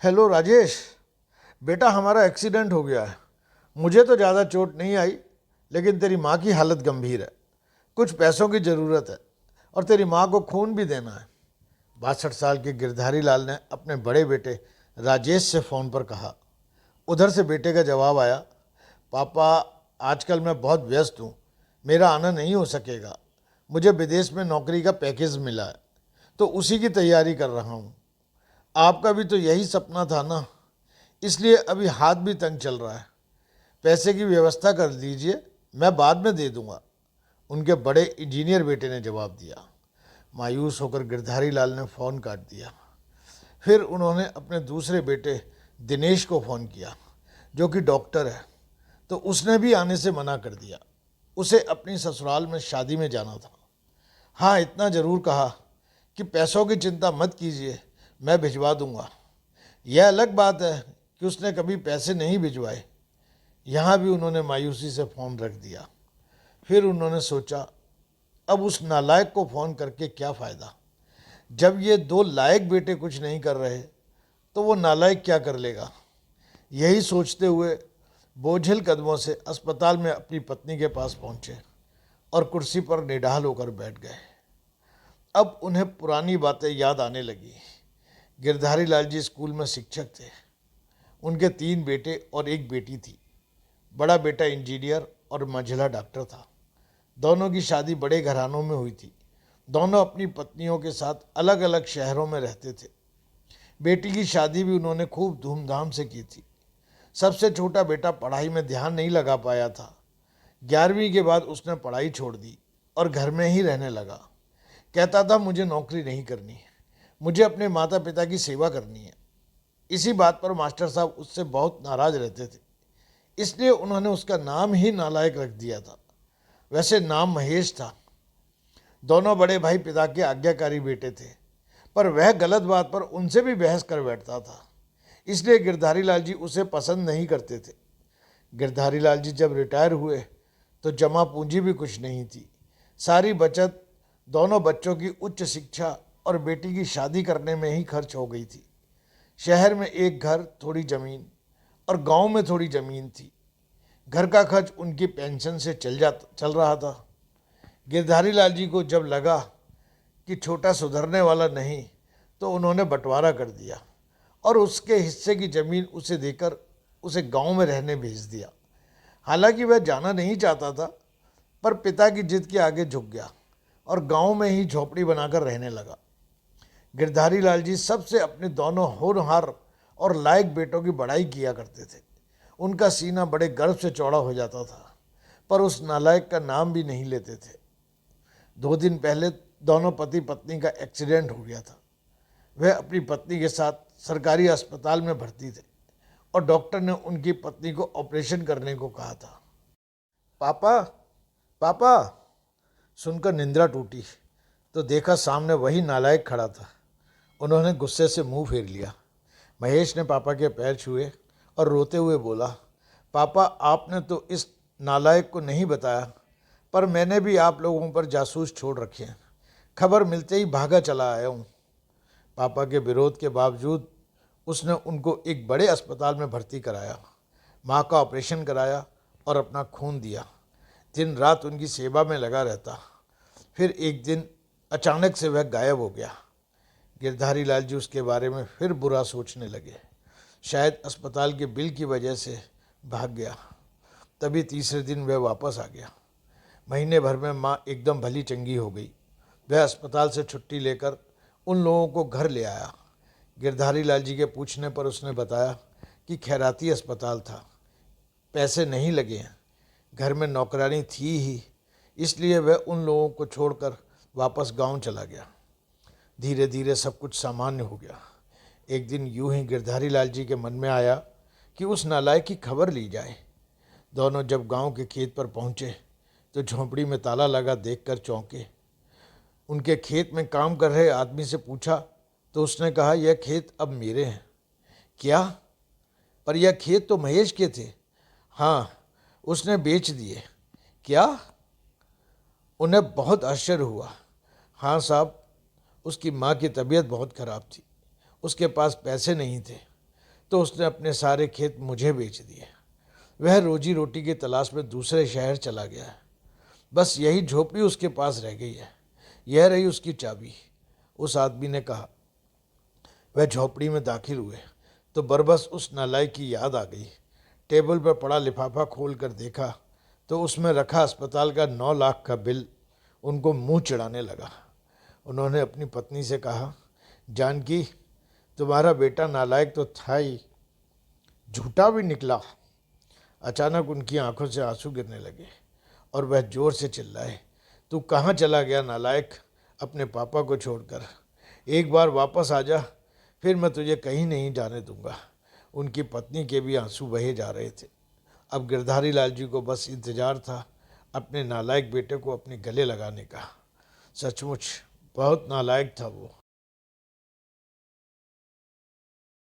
Hello Rajesh. बेटा हमारा accident हो गया है। मुझे तो ज़्यादा चोट नहीं आई, लेकिन तेरी माँ की हालत गंभीर है। कुछ पैसों की ज़रूरत है और तेरी माँ को खून भी देना है। 62 साल के गिरधारी लाल ने अपने बड़े बेटे राजेश से फ़ोन पर कहा। उधर से बेटे का जवाब आया, पापा आजकल मैं बहुत व्यस्त हूँ, मेरा आना नहीं हो सकेगा। मुझे विदेश में नौकरी का पैकेज मिला है, तो उसी की तैयारी कर रहा हूँ। आपका भी तो यही सपना था ना, इसलिए अभी हाथ भी तंग चल रहा है। पैसे की व्यवस्था कर दीजिए, मैं बाद में दे दूंगा। उनके बड़े इंजीनियर बेटे ने जवाब दिया। मायूस होकर गिरधारी लाल ने फ़ोन काट दिया। फिर उन्होंने अपने दूसरे बेटे दिनेश को फ़ोन किया, जो कि डॉक्टर है, तो उसने भी आने से मना कर दिया। उसे अपनी ससुराल में शादी में जाना था। हाँ, इतना ज़रूर कहा कि पैसों की चिंता मत कीजिए, मैं भिजवा दूंगा। यह अलग बात है कि उसने कभी पैसे नहीं भिजवाए। यहाँ भी उन्होंने मायूसी से फ़ोन रख दिया। फिर उन्होंने सोचा, अब उस नालायक को फ़ोन करके क्या फ़ायदा। जब ये दो लायक बेटे कुछ नहीं कर रहे, तो वो नालायक क्या कर लेगा। यही सोचते हुए बोझिल कदमों से अस्पताल में अपनी पत्नी के पास पहुँचे और कुर्सी पर निढाल होकर बैठ गए। अब उन्हें पुरानी बातें याद आने लगी। गिरधारी लाल जी स्कूल में शिक्षक थे। उनके 3 बेटे और एक बेटी थी। बड़ा बेटा इंजीनियर और मंझला डॉक्टर था। दोनों की शादी बड़े घरानों में हुई थी। दोनों अपनी पत्नियों के साथ अलग अलग शहरों में रहते थे। बेटी की शादी भी उन्होंने खूब धूमधाम से की थी। सबसे छोटा बेटा पढ़ाई में ध्यान नहीं लगा पाया था। 11वीं के बाद उसने पढ़ाई छोड़ दी और घर में ही रहने लगा। कहता था, मुझे नौकरी नहीं करनी है, मुझे अपने माता पिता की सेवा करनी है। इसी बात पर मास्टर साहब उससे बहुत नाराज रहते थे, इसलिए उन्होंने उसका नाम ही नालायक रख दिया था। वैसे नाम महेश था। दोनों बड़े भाई पिता के आज्ञाकारी बेटे थे, पर वह गलत बात पर उनसे भी बहस कर बैठता था, इसलिए गिरधारी लाल जी उसे पसंद नहीं करते थे। गिरधारी लाल जी जब रिटायर हुए तो जमा पूंजी भी कुछ नहीं थी। सारी बचत दोनों बच्चों की उच्च शिक्षा और बेटी की शादी करने में ही खर्च हो गई थी। शहर में एक घर, थोड़ी ज़मीन और गांव में थोड़ी ज़मीन थी। घर का खर्च उनकी पेंशन से चल रहा था। गिरधारी लाल जी को जब लगा कि छोटा सुधरने वाला नहीं, तो उन्होंने बंटवारा कर दिया और उसके हिस्से की ज़मीन उसे देकर उसे गांव में रहने भेज दिया। हालांकि वह जाना नहीं चाहता था, पर पिता की जिद के आगे झुक गया और गांव में ही झोपड़ी बनाकर रहने लगा। गिरधारी लाल जी सबसे अपने दोनों होनहार और लायक बेटों की बड़ाई किया करते थे। उनका सीना बड़े गर्व से चौड़ा हो जाता था, पर उस नालायक का नाम भी नहीं लेते थे। 2 दिन पहले दोनों पति पत्नी का एक्सीडेंट हो गया था। वह अपनी पत्नी के साथ सरकारी अस्पताल में भर्ती थे और डॉक्टर ने उनकी पत्नी को ऑपरेशन करने को कहा था। पापा, पापा, सुनकर निंद्रा टूटी तो देखा सामने वही नालायक खड़ा था। उन्होंने गुस्से से मुंह फेर लिया। महेश ने पापा के पैर छुए और रोते हुए बोला, पापा आपने तो इस नालायक को नहीं बताया, पर मैंने भी आप लोगों पर जासूस छोड़ रखे हैं। खबर मिलते ही भागा चला आया हूँ। पापा के विरोध के बावजूद उसने उनको एक बड़े अस्पताल में भर्ती कराया, माँ का ऑपरेशन कराया और अपना खून दिया। दिन रात उनकी सेवा में लगा रहता। फिर एक दिन अचानक से वह गायब हो गया। गिरधारी लाल जी उसके बारे में फिर बुरा सोचने लगे। शायद अस्पताल के बिल की वजह से भाग गया। तभी तीसरे दिन वह वापस आ गया। महीने भर में माँ एकदम भली चंगी हो गई। वह अस्पताल से छुट्टी लेकर उन लोगों को घर ले आया। गिरधारी लाल जी के पूछने पर उसने बताया कि खैराती अस्पताल था, पैसे नहीं लगे हैं, घर में नौकरानी थी ही, इसलिए वह उन लोगों को छोड़कर वापस गांव चला गया। धीरे धीरे सब कुछ सामान्य हो गया। एक दिन यूं ही गिरधारी लाल जी के मन में आया कि उस नालायक की खबर ली जाए। दोनों जब गांव के खेत पर पहुंचे तो झोंपड़ी में ताला लगा देखकर चौंके। उनके खेत में काम कर रहे आदमी से पूछा तो उसने कहा, यह खेत अब मेरे हैं। क्या? पर यह खेत तो महेश के थे। हाँ, उसने बेच दिए। क्या? उन्हें बहुत आश्चर्य हुआ। हाँ साहब, उसकी माँ की तबीयत बहुत खराब थी, उसके पास पैसे नहीं थे, तो उसने अपने सारे खेत मुझे बेच दिए। वह रोजी रोटी की तलाश में दूसरे शहर चला गया है। बस यही झोपड़ी उसके पास रह गई है। यह रही उसकी चाबी। उस आदमी ने कहा। वह झोपड़ी में दाखिल हुए तो बरबस उस नालायक की याद आ गई। टेबल पर पड़ा लिफाफा खोल कर देखा तो उसमें रखा अस्पताल का 9 लाख का बिल उनको मुंह चिढ़ाने लगा। उन्होंने अपनी पत्नी से कहा, जानकी, तुम्हारा बेटा नालायक तो था ही, झूठा भी निकला। अचानक उनकी आंखों से आंसू गिरने लगे और वह जोर से चिल्लाए, तू कहाँ चला गया नालायक, अपने पापा को छोड़कर? एक बार वापस आ जा, फिर मैं तुझे कहीं नहीं जाने दूंगा। उनकी पत्नी के भी आंसू बहे जा रहे थे। अब गिरधारी लाल जी को बस इंतजार था अपने नालायक बेटे को अपने गले लगाने का। सचमुच बहुत नालायक था वो।